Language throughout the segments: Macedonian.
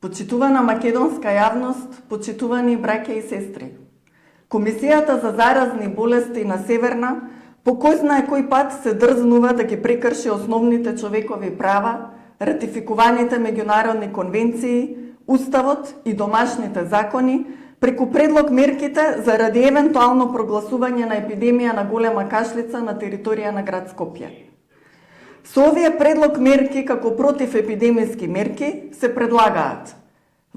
Почитувана македонска јавност, почитувани браќа и сестри. Комисијата за заразни болести на Северна по кој знае кој пат се дрзнува да ги прекрши основните човекови права, ратификуваните меѓународни конвенции, Уставот и домашните закони, преку предлог мерките заради евентуално прогласување на епидемија на голема кашлица на територија на град Скопје. Со овие предлог мерки како противепидемиски мерки се предлагаат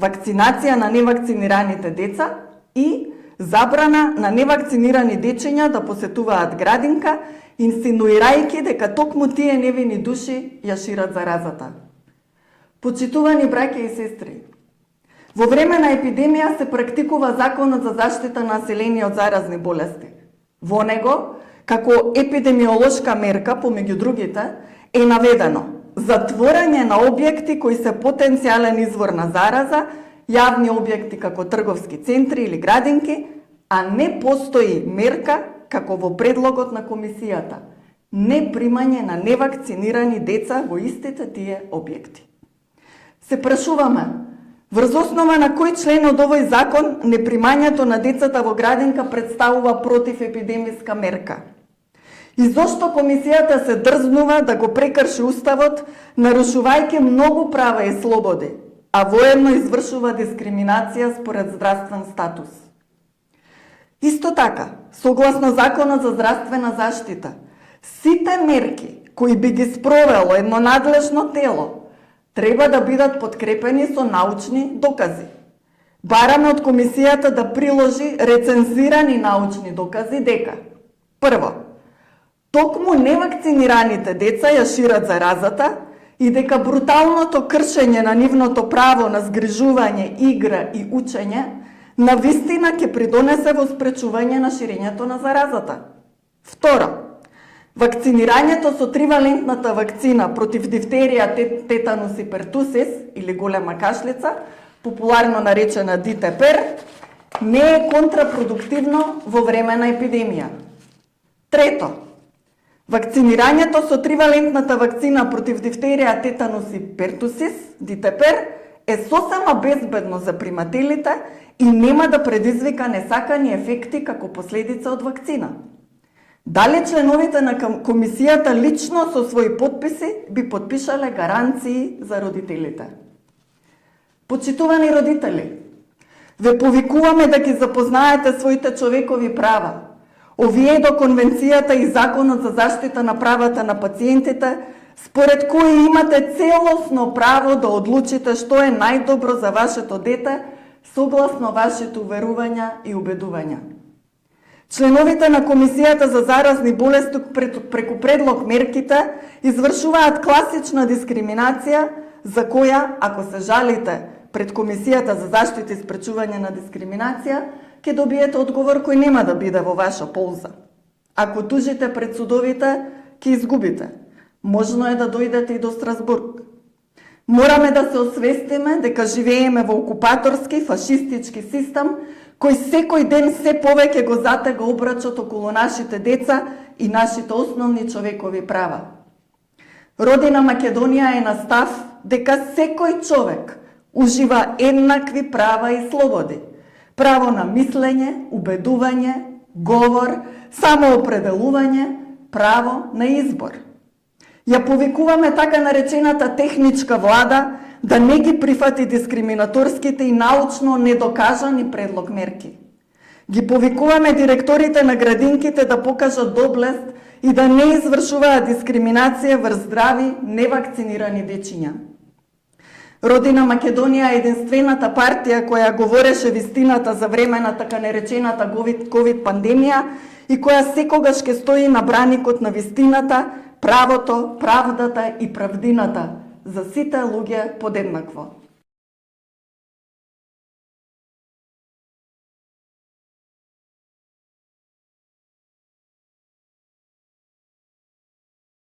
вакцинација на невакцинираните деца и забрана на невакцинирани дечиња да посетуваат градинка, инсинуирајќи дека токму тие невини души ја шират заразата. Почитувани браќа и сестри, во време на епидемија се практикува Законот за заштита на население од заразни болести. Во него, како епидемиолошка мерка, помеѓу другите, е наведено затворање на објекти кои се потенцијален извор на зараза, јавни објекти како трговски центри или градинки, а не постои мерка како во предлогот на комисијата, не примање на невакцинирани деца во истите тие објекти. Се прашуваме, врз основа на кој член од овој закон непримањето на децата во градинка представува противепидемиска мерка? И зошто комисијата се дрзнува да го прекрши Уставот, нарушувајќи многу права и слободи, а воедно извршува дискриминација според здравствен статус? Исто така, согласно Законот за здравствена заштита, сите мерки кои би ги спровело едно надлежно тело треба да бидат подкрепени со научни докази. Бараме од комисијата да приложи рецензирани научни докази дека: прво, токму невакцинираните деца ја шират заразата и дека бруталното кршење на нивното право на згрижување, игра и учење на вистина ќе придонесе во спречување на ширењето на заразата. Второ, вакцинирањето со тривалентната вакцина против дифтерија, тетанус и пертусис или голема кашлица, популарно наречена ДТП, не е контрапродуктивно во време на епидемија. Трето, вакцинирањето со тривалентната вакцина против дифтерија, тетанус и пертусис, ДТП, е сосема безбедно за примателите и нема да предизвика несакани ефекти како последица од вакцина. Дали членовите на комисијата лично со своји подписи би подпишале гаранции за родителите? Почитувани родители, ве повикуваме да ги запознаете своите човекови права. Овие до Конвенцијата и Законот за заштита на правата на пациентите, според кои имате целосно право да одлучите што е најдобро за вашето дете, согласно вашите уверувања и убедувања. Членовите на Комисијата за заразни болести преку предлог мерките извршуваат класична дискриминација за која, ако се жалите пред Комисијата за заштита и спречување на дискриминација, ќе добиете одговор кој нема да биде во ваша полза. Ако тужите пред судовите, ќе изгубите. Можно е да дојдете и до Страсбург. Мораме да се освестиме дека живееме во окупаторски, фашистички систем, кој секој ден се повеќе го затега обрачот околу нашите деца и нашите основни човекови права. Родина Македонија е на став дека секој човек ужива еднакви права и слободи. Право на мислење, убедување, говор, самоопределување, право на избор. Ја повикуваме така наречената техничка влада да не ги прифати дискриминаторските и научно недокажани предлог мерки. Ги повикуваме директорите на градинките да покажат доблест и да не извршуваат дискриминација врз здрави, невакцинирани дечиња. Родина Македонија е единствената партија која говореше вистината за време на така наречената ковид пандемија и која секогаш ќе стои на браникот на вистината, правото, правдата и правдината за сите луѓе подеднакво.